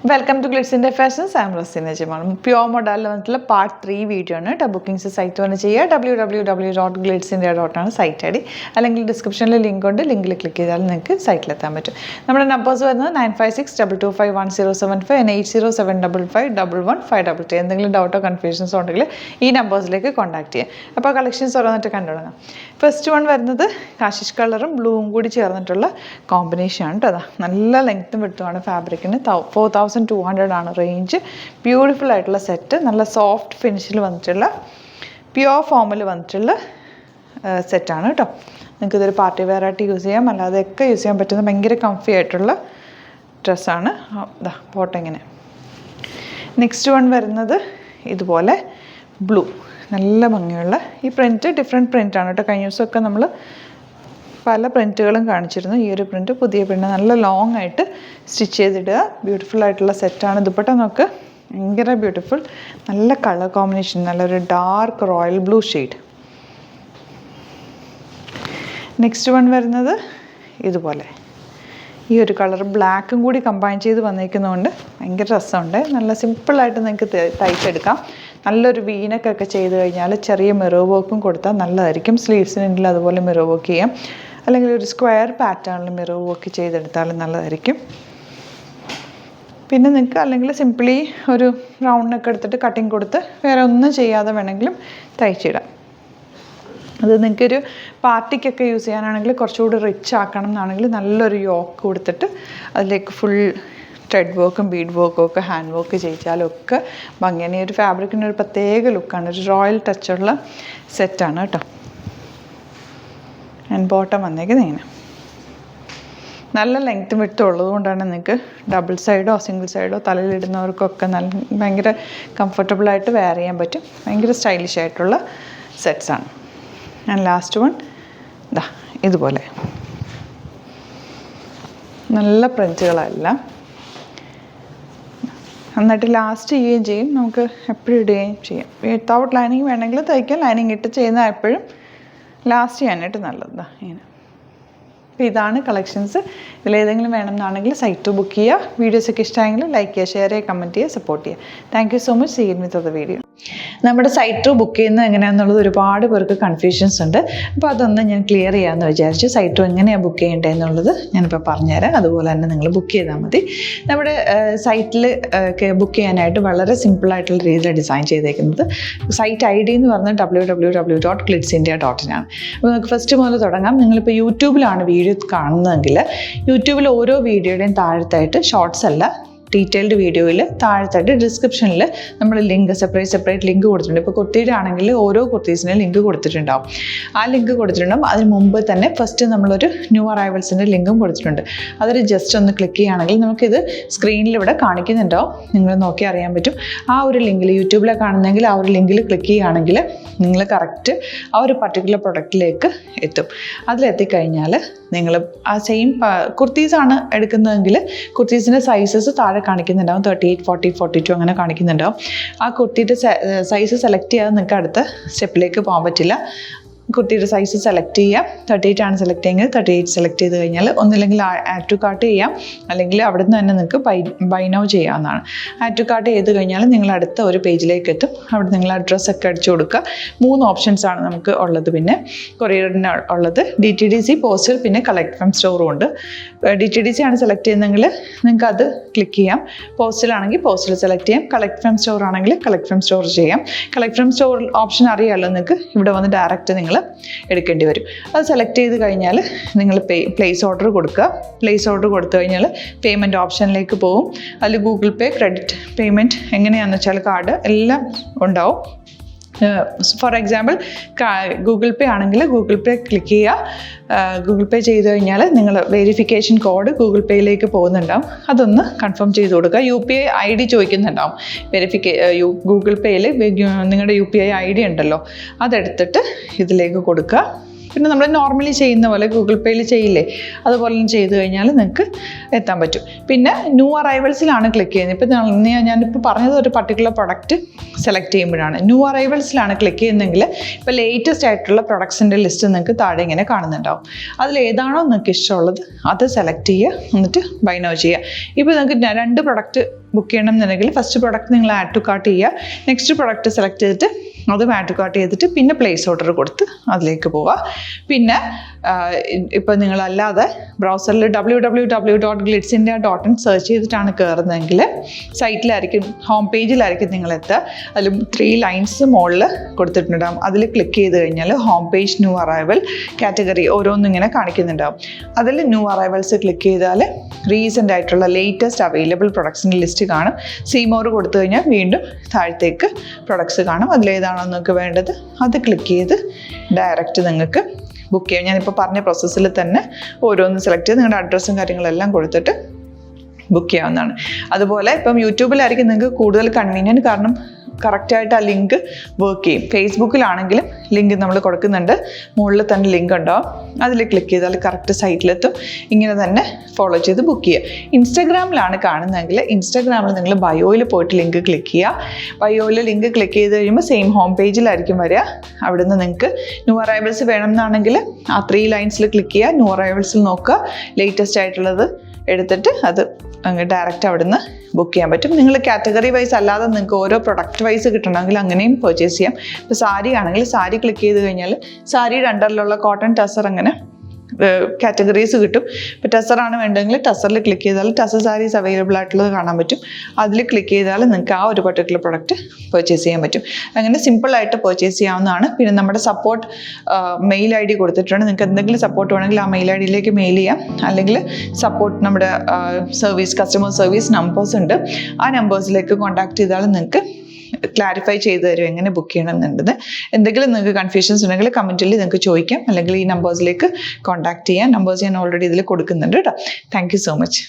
Welcome to Glitz India fashions. I am Raseena Jamal. Pure മോഡലിൽ വന്നിട്ടുള്ള part 3 video ആണ്. Bookings site വന്ന് ചെയ്യുക. www.glitzindia.com ആണ് സൈറ്റ് ഐ ഡി. അല്ലെങ്കിൽ ഡിസ്ക്രിപ്ഷനിൽ ലിങ്ക് ഉണ്ട്. ലിങ്കിൽ ക്ലിക്ക് ചെയ്താൽ നിങ്ങൾക്ക് സൈറ്റിലെത്താൻ പറ്റും. നമ്മുടെ നമ്പേഴ്സ് വരുന്നത് 9562251075 8075551153. എന്തെങ്കിലും ഡൗട്ടോ കൺഫ്യൂഷൻസോ ഉണ്ടെങ്കിൽ ഈ നമ്പേഴ്സിലേക്ക് കോൺടാക്ട് ചെയ്യാം. അപ്പോൾ കളക്ഷൻസ് ഓരോന്നിട്ട് കണ്ടുകൊള്ളാം. ഫസ്റ്റ് വൺ വരുന്നത് കാഷിഷ് കളറും ബ്ലൂവും കൂടി ചേർന്നിട്ടുള്ള കോമ്പിനേഷൻ ആണ് കേട്ടോ. നല്ല ലെങ്ത്തും വിട്ടുമാണ് ഫാബ്രിക്കിന്. 4200 ആണ് റേഞ്ച്. ബ്യൂട്ടിഫുൾ ആയിട്ടുള്ള സെറ്റ്, നല്ല സോഫ്റ്റ് ഫിനിഷിൽ വന്നിട്ടുള്ള പ്യുവർ ഫോമിൽ വന്നിട്ടുള്ള സെറ്റാണ് കേട്ടോ. നിങ്ങൾക്ക് ഇതൊരു പാർട്ടി വെയർ ആയിട്ട് യൂസ് ചെയ്യാം, അല്ലാതെയൊക്കെ യൂസ് ചെയ്യാൻ പറ്റുന്ന ഭയങ്കര കംഫി ആയിട്ടുള്ള ഡ്രസ്സാണ്. പോട്ടെ ഇങ്ങനെ. നെക്സ്റ്റ് വൺ വരുന്നത് ഇതുപോലെ ബ്ലൂ, നല്ല ഭംഗിയുള്ള ഈ പ്രിൻറ്റ് ഡിഫറെൻറ്റ് പ്രിൻ്റാണ് കേട്ടോ. കഴിഞ്ഞ ദിവസമൊക്കെ നമ്മൾ പല പ്രിൻറ്റുകളും കാണിച്ചിരുന്നു. ഈ ഒരു പ്രിൻറ്റ് പുതിയ പ്രിൻറ്റ് നല്ല ലോങ് ആയിട്ട് സ്റ്റിച്ച് ചെയ്തിടുക. ബ്യൂട്ടിഫുൾ ആയിട്ടുള്ള സെറ്റാണ്. ദുപ്പട്ട നോക്ക്, ഭയങ്കര ബ്യൂട്ടിഫുൾ. നല്ല കളർ കോമ്പിനേഷൻ, നല്ലൊരു dark royal blue shade. Next one വരുന്നത് ഇതുപോലെ ഈ ഒരു കളർ ബ്ലാക്കും കൂടി കമ്പൈൻ ചെയ്ത് വന്നിരിക്കുന്നതുകൊണ്ട് ഭയങ്കര രസമുണ്ട്. നല്ല സിമ്പിളായിട്ട് നിങ്ങൾക്ക് തയ്ച്ചെടുക്കാം. നല്ലൊരു വീനക്കൊക്കെ ചെയ്ത് കഴിഞ്ഞാൽ ചെറിയ മിറർ വർക്കും കൊടുത്താൽ നല്ലതായിരിക്കും. സ്ലീവ്സിനുണ്ടെങ്കിൽ അതുപോലെ മിറർ വർക്ക് ചെയ്യാം, അല്ലെങ്കിൽ ഒരു സ്ക്വയർ പാറ്റേണിൽ മിറർ വർക്ക് ചെയ്തെടുത്താലും നല്ലതായിരിക്കും. പിന്നെ നിങ്ങൾക്ക് അല്ലെങ്കിൽ സിംപ്ലി ഒരു റൗണ്ടിനൊക്കെ എടുത്തിട്ട് കട്ടിങ് കൊടുത്ത് വേറെ ഒന്നും ചെയ്യാതെ വേണമെങ്കിലും തയ്ച്ചിടാം. അത് നിങ്ങൾക്കൊരു പാർട്ടിക്കൊക്കെ യൂസ് ചെയ്യാനാണെങ്കിൽ കുറച്ചുകൂടി റിച്ച് ആക്കണം എന്നാണെങ്കിൽ നല്ലൊരു യോക്ക് കൊടുത്തിട്ട് അതിലേക്ക് ഫുൾ ത്രെഡ് വർക്കും ബീഡ് വർക്കും ഒക്കെ ഹാൻഡ് വർക്ക് ചെയ്യിച്ചാലും ഒക്കെ ഭംഗിയാണ്. ഈ ഒരു ഫാബ്രിക്കിന് ഒരു പ്രത്യേക ലുക്കാണ്, ഒരു റോയൽ ടച്ചുള്ള സെറ്റാണ് കേട്ടോ. ആൻഡ് ബോട്ടം വന്നേക്കുന്നത് ഇങ്ങനെ നല്ല ലെങ്ത്തും വിട്ടും ഉള്ളത് കൊണ്ടാണ് നിങ്ങൾക്ക് ഡബിൾ സൈഡോ സിംഗിൾ സൈഡോ തലയിലിടുന്നവർക്കൊക്കെ നല്ല ഭയങ്കര കംഫർട്ടബിളായിട്ട് വെയർ ചെയ്യാൻ പറ്റും. ഭയങ്കര സ്റ്റൈലിഷ് ആയിട്ടുള്ള സെറ്റ്സാണ്. ആൻഡ് ലാസ്റ്റ് വൺ ഇതുപോലെ നല്ല പ്രിൻറ്റുകളെല്ലാം എന്നിട്ട് ലാസ്റ്റ് ചെയ്യുകയും ചെയ്യും, നമുക്ക് എപ്പോഴും ഇടുകയും ചെയ്യാം. വിത്തൗട്ട് ലൈനിങ് വേണമെങ്കിൽ തയ്ക്കാം, ലൈനിങ് ഇട്ട് ചെയ്യുന്ന എപ്പോഴും ലാസ്റ്റ് ചെയ്യാനായിട്ട് നല്ലതാണ് ഇങ്ങനെ. അപ്പോൾ ഇതാണ് കളക്ഷൻസ്. ഇതിലേതെങ്കിലും വേണമെന്നാണെങ്കിൽ സൈറ്റ് ബുക്ക് ചെയ്യുക. വീഡിയോസൊക്കെ ഇഷ്ടമായെങ്കിൽ ലൈക്ക് ചെയ്യുക, ഷെയർ ചെയ്യുക, കമൻറ്റ് ചെയ്യുക, സപ്പോർട്ട് ചെയ്യുക. Thank you so much. See you with the video. നമ്മുടെ സൈറ്റ് ബുക്ക് ചെയ്യുന്നത് എങ്ങനെയാണെന്നുള്ളത് ഒരുപാട് പേർക്ക് കൺഫ്യൂഷൻസ് ഉണ്ട്. അപ്പോൾ അതൊന്ന് ഞാൻ ക്ലിയർ ചെയ്യാമെന്ന് വിചാരിച്ചു. സൈറ്റ് എങ്ങനെയാണ് ബുക്ക് ചെയ്യേണ്ടത് എന്നുള്ളത് ഞാനിപ്പോൾ പറഞ്ഞുതരാം. അതുപോലെ തന്നെ നിങ്ങൾ ബുക്ക് ചെയ്താൽ മതി. നമ്മുടെ സൈറ്റിൽ ബുക്ക് ചെയ്യാനായിട്ട് വളരെ സിമ്പിളായിട്ടുള്ള രീതിയിൽ ഡിസൈൻ ചെയ്തേക്കുന്നത്. സൈറ്റ് ഐ ഡി എന്ന് പറഞ്ഞാൽ www.glitzindia.in ആണ്. അപ്പോൾ നമുക്ക് ഫസ്റ്റ് മുതൽ തുടങ്ങാം. നിങ്ങളിപ്പോൾ യൂട്യൂബിലാണ് വീഡിയോ കാണുന്നതെങ്കിൽ യൂട്യൂബിൽ ഓരോ വീഡിയോയുടെയും താഴത്തായിട്ട് ഷോർട്സ് അല്ല, ഡീറ്റെയിൽഡ് വീഡിയോയിൽ താഴത്തായിട്ട് ഡിസ്ക്രിപ്ഷനിൽ നമ്മൾ ലിങ്ക് സെപ്പറേറ്റ് ലിങ്ക് കൊടുത്തിട്ടുണ്ട്. ഇപ്പോൾ കുർത്തിയുടെ ആണെങ്കിൽ ഓരോ കുർത്തീസിനും ലിങ്ക് കൊടുത്തിട്ടുണ്ടാവും. ആ ലിങ്ക് കൊടുത്തിട്ടുണ്ടാവും. അതിന് മുമ്പ് തന്നെ ഫസ്റ്റ് നമ്മളൊരു ന്യൂ അറൈവൽസിൻ്റെ ലിങ്കും കൊടുത്തിട്ടുണ്ട്. അതൊരു ജസ്റ്റ് ഒന്ന് ക്ലിക്ക് ചെയ്യുകയാണെങ്കിൽ നമുക്കിത് സ്ക്രീനിൽ ഇവിടെ കാണിക്കുന്നുണ്ടാവും. നിങ്ങൾ നോക്കി അറിയാൻ പറ്റും. ആ ഒരു ലിങ്കിൽ യൂട്യൂബിലെ കാണുന്നെങ്കിൽ ആ ഒരു ലിങ്കിൽ ക്ലിക്ക് ചെയ്യുകയാണെങ്കിൽ നിങ്ങൾ കറക്റ്റ് ആ ഒരു പർട്ടിക്കുലർ പ്രൊഡക്റ്റിലേക്ക് എത്തും. അതിലെത്തിക്കഴിഞ്ഞാൽ നിങ്ങൾ ആ സെയിം കുർത്തീസാണ് എടുക്കുന്നതെങ്കിൽ കുർത്തീസിൻ്റെ സൈസസ് താഴെ കാണിക്കുന്നുണ്ടാവും. 38, 40, 42 അങ്ങനെ കാണിക്കുന്നുണ്ടാവും. ആ കുർത്തിയുടെ സൈസ് സെലക്ട് ചെയ്യാതെ നിങ്ങൾക്ക് അടുത്ത സ്റ്റെപ്പിലേക്ക് പോകാൻ പറ്റില്ല. കുർത്തിയുടെ സൈസ് സെലക്ട് ചെയ്യാം. 38 ആണ് സെലക്ട് ചെയ്യുന്നത്. 38 സെലക്ട് ചെയ്ത് കഴിഞ്ഞാൽ ഒന്നില്ലെങ്കിൽ ആഡ് ടു കാർട്ട് ചെയ്യാം, അല്ലെങ്കിൽ അവിടെ നിന്ന് തന്നെ നിങ്ങൾക്ക് ബൈ നൗ ചെയ്യാവുന്നതാണ്. ആഡ് ടു കാർട്ട് ചെയ്ത് കഴിഞ്ഞാൽ നിങ്ങൾ അടുത്ത ഒരു പേജിലേക്ക് എത്തും. അവിടെ നിങ്ങൾ അഡ്രസ്സൊക്കെ അടിച്ചു കൊടുക്കുക. 3 ഓപ്ഷൻസാണ് നമുക്ക് ഉള്ളത്. പിന്നെ കൊറിയറിന് ഉള്ളത് DTDC, പോസ്റ്റൽ, പിന്നെ കളക്ട് ഫ്രം സ്റ്റോറും ഉണ്ട്. DTDC ആണ് സെലക്ട് ചെയ്യുന്നതെങ്കിൽ നിങ്ങൾക്ക് അത് ക്ലിക്ക് ചെയ്യാം. പോസ്റ്റലാണെങ്കിൽ പോസ്റ്റൽ സെലക്ട് ചെയ്യാം. കളക്ട് ഫ്രം സ്റ്റോർ ആണെങ്കിൽ കളക്ട് ഫ്രം സ്റ്റോർ ചെയ്യാം. കളക്ട് ഫ്രം സ്റ്റോർ ഓപ്ഷൻ അറിയാമല്ലോ നിങ്ങൾക്ക്. ഇവിടെ വന്ന് ഡയറക്റ്റ് നിങ്ങൾ എടുക്കേണ്ടി വരും. അത് സെലക്ട് ചെയ്ത് കഴിഞ്ഞാൽ നിങ്ങൾ പ്ലേസ് ഓർഡർ കൊടുക്കുക. പ്ലേസ് ഓർഡർ കൊടുത്തു കഴിഞ്ഞാൽ പേയ്മെൻറ്റ് ഓപ്ഷനിലേക്ക് പോകും. അതിൽ ഗൂഗിൾ പേ, ക്രെഡിറ്റ് പേയ്മെൻറ്റ് എങ്ങനെയാണെന്ന് വെച്ചാൽ കാർഡ് എല്ലാം ഉണ്ടാവും. ഫോർ എക്സാമ്പിൾ ഗൂഗിൾ പേ ആണെങ്കിൽ ഗൂഗിൾ പേ ക്ലിക്ക് ചെയ്യുക. ഗൂഗിൾ പേ ചെയ്ത് കഴിഞ്ഞാൽ നിങ്ങൾ വെരിഫിക്കേഷൻ കോഡ് ഗൂഗിൾ പേയിലേക്ക് പോകുന്നുണ്ടാവും. അതൊന്ന് കൺഫേം ചെയ്ത് കൊടുക്കുക. UPI ID ചോദിക്കുന്നുണ്ടാവും. ഗൂഗിൾ പേയിൽ നിങ്ങളുടെ UPI ID ഉണ്ടല്ലോ, അതെടുത്തിട്ട് ഇതിലേക്ക് കൊടുക്കുക. പിന്നെ നമ്മൾ നോർമലി ചെയ്യുന്ന പോലെ ഗൂഗിൾ പേയിൽ ചെയ്യില്ലേ, അതുപോലെ ചെയ്ത് കഴിഞ്ഞാൽ നിങ്ങൾക്ക് എത്താൻ പറ്റും. പിന്നെ ന്യൂ അറൈവൽസിലാണ് ക്ലിക്ക് ചെയ്യുന്നത്. ഇപ്പോൾ ഞാനിപ്പോൾ പറഞ്ഞത് ഒരു പർട്ടിക്കുലർ പ്രൊഡക്റ്റ് സെലക്ട് ചെയ്യുമ്പോഴാണ്. ന്യൂ അറൈവൽസിലാണ് ക്ലിക്ക് ചെയ്യുന്നതെങ്കിൽ ഇപ്പോൾ ലേറ്റസ്റ്റ് ആയിട്ടുള്ള പ്രൊഡക്ട്സിൻ്റെ ലിസ്റ്റ് നിങ്ങൾക്ക് താഴെ ഇങ്ങനെ കാണുന്നുണ്ടാവും. അതിൽ ഏതാണോ നിങ്ങൾക്ക് ഇഷ്ടമുള്ളത് അത് സെലക്ട് ചെയ്യുക, എന്നിട്ട് ബൈ നൗ ചെയ്യുക. ഇപ്പോൾ നിങ്ങൾക്ക് 2 പ്രൊഡക്റ്റ് ബുക്ക് ചെയ്യണം എന്നുണ്ടെങ്കിൽ ഫസ്റ്റ് പ്രൊഡക്റ്റ് നിങ്ങൾ ആഡ് ടു കാർട്ട് ചെയ്യുക. നെക്സ്റ്റ് പ്രൊഡക്റ്റ് സെലക്ട് ചെയ്തിട്ട് അതും ആഡ് ടു കാർട്ട് ചെയ്തിട്ട് പിന്നെ പ്ലേസ് ഓർഡർ കൊടുത്ത് അതിലേക്ക് പോവുക. പിന്നെ ഇപ്പോൾ നിങ്ങളല്ലാതെ ബ്രൗസറിൽ www.glitzindia.in സെർച്ച് ചെയ്തിട്ടാണ് കയറുന്നതെങ്കിൽ സൈറ്റിലായിരിക്കും, ഹോം പേജിലായിരിക്കും നിങ്ങളെത്തുക. അതിൽ 3 ലൈൻസ് മുകളിൽ കൊടുത്തിട്ടുണ്ടാകും. അതിൽ ക്ലിക്ക് ചെയ്ത് കഴിഞ്ഞാൽ home page, new arrival, category ഓരോന്നും ഇങ്ങനെ കാണിക്കുന്നുണ്ടാവും. അതിൽ ന്യൂ അറൈവൽസ് ക്ലിക്ക് ചെയ്താൽ റീസെൻ്റ് ആയിട്ടുള്ള ലേറ്റസ്റ്റ് അവൈലബിൾ പ്രൊഡക്ട്സിൻ്റെ ലിസ്റ്റ് കാണും. സീമോർ കൊടുത്തു കഴിഞ്ഞാൽ വീണ്ടും താഴത്തേക്ക് പ്രൊഡക്ട്സ് കാണും. അതിലേതാണോ നിങ്ങൾക്ക് വേണ്ടത് അത് ക്ലിക്ക് ചെയ്ത് ഡയറക്റ്റ് നിങ്ങൾക്ക് ബുക്ക് ചെയ്യാം. ഞാനിപ്പോൾ പറഞ്ഞ പ്രോസസ്സിൽ തന്നെ ഓരോന്ന് സെലക്ട് ചെയ്ത് നിങ്ങളുടെ അഡ്രസ്സും കാര്യങ്ങളെല്ലാം കൊടുത്തിട്ട് ബുക്ക് ചെയ്യാവുന്നതാണ്. അതുപോലെ ഇപ്പം യൂട്യൂബിലായിരിക്കും നിങ്ങൾക്ക് കൂടുതൽ കൺവീനിയൻറ്റ്, കാരണം കറക്റ്റായിട്ട് ആ ലിങ്ക് വർക്ക് ചെയ്യും. ഫേസ്ബുക്കിലാണെങ്കിലും ലിങ്ക് നമ്മൾ കൊടുക്കുന്നുണ്ട്, മുകളിൽ തന്നെ ലിങ്ക് ഉണ്ടാവും. അതിൽ ക്ലിക്ക് ചെയ്താൽ കറക്റ്റ് സൈറ്റിലെത്തും. ഇങ്ങനെ തന്നെ ഫോളോ ചെയ്ത് ബുക്ക് ചെയ്യുക. ഇൻസ്റ്റാഗ്രാമിലാണ് കാണുന്നതെങ്കിൽ ഇൻസ്റ്റാഗ്രാമിൽ നിങ്ങൾ ബയോയിൽ പോയിട്ട് ലിങ്ക് ക്ലിക്ക് ചെയ്യുക. ബയോയിൽ ലിങ്ക് ക്ലിക്ക് ചെയ്ത് കഴിയുമ്പോൾ സെയിം ഹോം പേജിലായിരിക്കും വരിക. അവിടുന്ന് നിങ്ങൾക്ക് ന്യൂ അറൈവൽസ് വേണം എന്നാണെങ്കിൽ ആ 3 ലൈൻസിൽ ക്ലിക്ക് ചെയ്യുക. ന്യൂ അറൈവൽസിൽ നോക്കുക, ലേറ്റസ്റ്റ് ആയിട്ടുള്ളത് എടുത്തിട്ട് അത് അങ്ങ് ഡയറക്റ്റ് അവിടുന്ന് ബുക്ക് ചെയ്യാൻ പറ്റും. നിങ്ങൾ കാറ്റഗറി വൈസ് അല്ലാതെ നിങ്ങൾക്ക് ഓരോ പ്രൊഡക്റ്റ് വൈസ് കിട്ടണമെങ്കിൽ അങ്ങനെയും പർച്ചേസ് ചെയ്യാം. ഇപ്പോൾ സാരി ആണെങ്കിൽ സാരി ക്ലിക്ക് ചെയ്ത് കഴിഞ്ഞാൽ സാരിയുടെ അണ്ടറിലുള്ള കോട്ടൺ ടസർ അങ്ങനെ കാറ്റഗറീസ് കിട്ടും. ഇപ്പോൾ ടസറാണ് വേണ്ടതെങ്കിൽ ടസറിൽ ക്ലിക്ക് ചെയ്താൽ ടസർ സാരീസ് അവൈലബിൾ ആയിട്ടുള്ളത് കാണാൻ പറ്റും. അതിൽ ക്ലിക്ക് ചെയ്താൽ നിങ്ങൾക്ക് ആ ഒരു പർട്ടിക്കുലർ പ്രൊഡക്റ്റ് പർച്ചേസ് ചെയ്യാൻ പറ്റും. അങ്ങനെ സിമ്പിളായിട്ട് പർച്ചേസ് ചെയ്യാവുന്നതാണ്. പിന്നെ നമ്മുടെ സപ്പോർട്ട് മെയിൽ ID കൊടുത്തിട്ടുണ്ട്. നിങ്ങൾക്ക് എന്തെങ്കിലും സപ്പോർട്ട് വേണമെങ്കിൽ ആ മെയിൽ IDയിലേക്ക് മെയിൽ ചെയ്യാം. അല്ലെങ്കിൽ സപ്പോർട്ട് നമ്മുടെ കസ്റ്റമർ സർവീസ് നമ്പേഴ്സ് ഉണ്ട്. ആ നമ്പേഴ്സിലേക്ക് കോൺടാക്ട് ചെയ്താൽ നിങ്ങൾക്ക് ക്ലാരിഫൈ ചെയ്ത് തരും എങ്ങനെ ബുക്ക് ചെയ്യണം എന്നുള്ളത്. എന്തെങ്കിലും നിങ്ങൾക്ക് കൺഫ്യൂഷൻസ് ഉണ്ടെങ്കിൽ കമൻറ്റിൽ നിങ്ങൾക്ക് ചോദിക്കാം, അല്ലെങ്കിൽ ഈ നമ്പേഴ്സിലേക്ക് കോൺടാക്ട് ചെയ്യാം. നമ്പേഴ്സ് ഞാൻ ഓൾറെഡി ഇതിൽ കൊടുക്കുന്നുണ്ട് കേട്ടോ. Thank you so much.